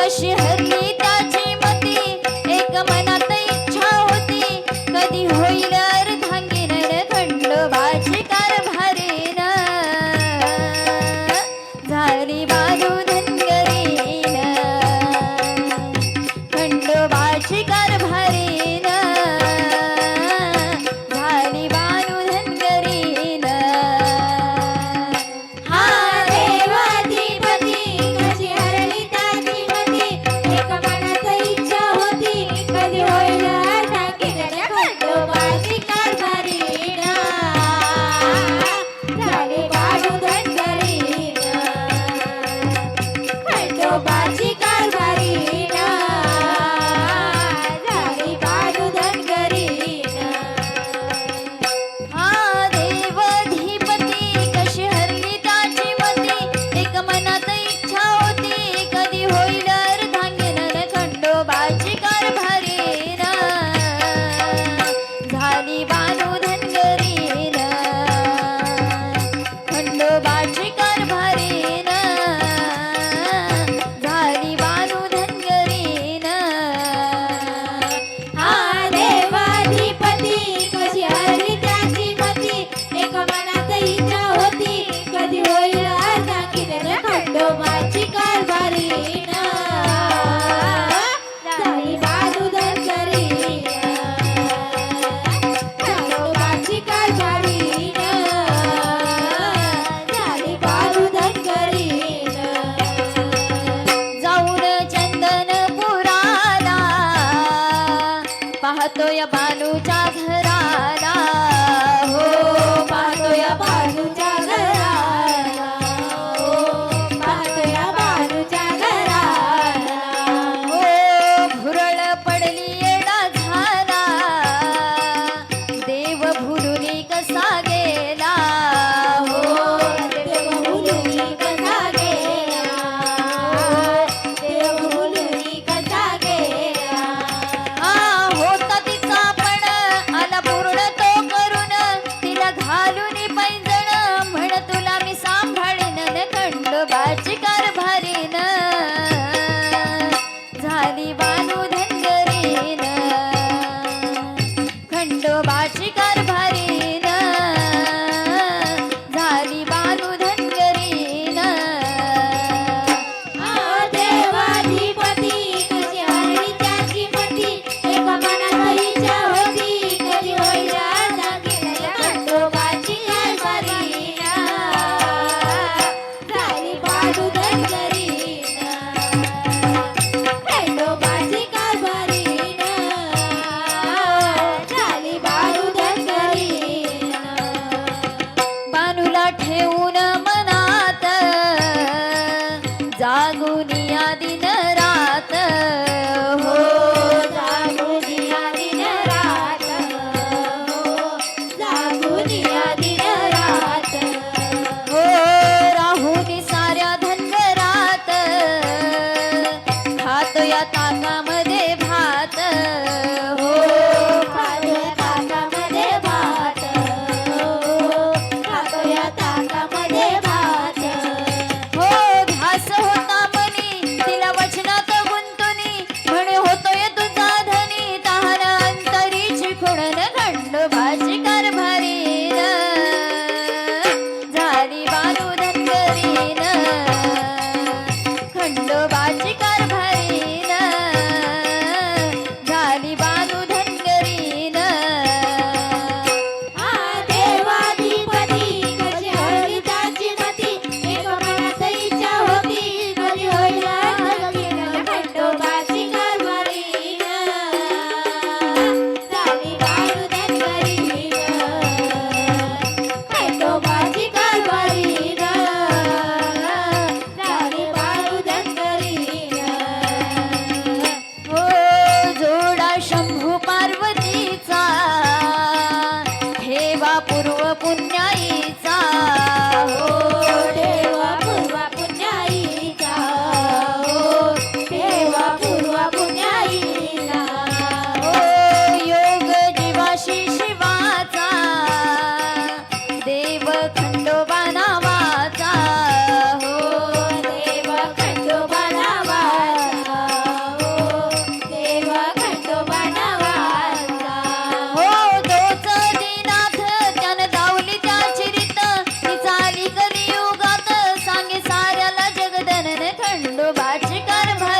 कशी हरली त्याची मती, एक मनात इच्छा होती, कधी होईल अर्धांगीन खंडोबाची कारभारीन. झाली बाजू धनगरीन खंडोबाची कारभारीन. झाली बाजू धनगरीन. हा देवाधिपती कशी हरली त्याची मती, एक मनात इच्छा होती, कधी होईल अर्धांगीन खंडोबाची कारभारीन. झाली बाजू धनगरीन खंडोबाची कारभारीन. झाली बाजू धनगरीन. हा देवाधिपती कशी हरली त्याची मती, एक मनात इच्छा होती, कधी होईल अर्धांगीन खंडोबाची कारभारीन. झाली बानू धनगरीन खंडोबाची कारभारीन. झाली बानू धनगरीन. हा देवाधिपती कशी हरली त्याची मती, एक मनात इच्छा होती, कधी होईल अर्धांगीन खंडोबाची कारभारीन. झाली बाजू धनगरीन खंडोबाची कारभारीन. झाली बाजू धनगरीन. जाऊन चंदनपुराला पाहतोय बानूच्या घराला. हो पाहतोय बाजूच्या घराला. हो पाहतोय बाजूच्या घराला. हो भुरळ पडली येडा झाला, देव भुलुनी कसा गेला. हो देव भुलुनी कसा गेला. देव भुलुनी कसा गेला. हा होता तिचा पण आला पूर्ण तो करून, तिला घालून पैंजण म्हण तुला मी सांभाळीन खंडोबाची कारभारीन. झाली बानू धनगरीन खंडोबाची कारभारीन. झाली बानू धनगरीन. हा देवाधिपती कशी हरली त्याची मती, एक मनात इच्छा होती, कधी होईल अर्धांगीन खंडोबाची कारभारीन. झाली बाजू धनगरीन खंडोबाची कारभारीन. झाली बाजू धनगरीन. बानूला ठेवून मनात जागून या दिन रात. हो जागून या दिन रात. हो जागून या दिन रात. हो राहुनी साऱ्या धनगरात, खातो या ताकामध्ये भात. हो खातोय ताकामध्ये भात. हो खातोय ताकामध्ये भात. हो घास होता मनी तिला वचनात गुंतुनी, म्हणे होतोय तुझा धनी तहान अंतरीची खुणन खंडोबाची कारभारीन. झाली बानू धनगरीन खंडोबाची कारभारीन. झाली बानू धनगरीन. हा देवाधिपती कशी हरली त्याची मती, एक मनात इच्छा होती, कधी होईल अर्धांगीन खंडोबाची कारभारीन. झाली बाजू धनगरीन खंडोबाची कारभारीन. झाली बाजू धनगरीन. खंडोबाची कारभारी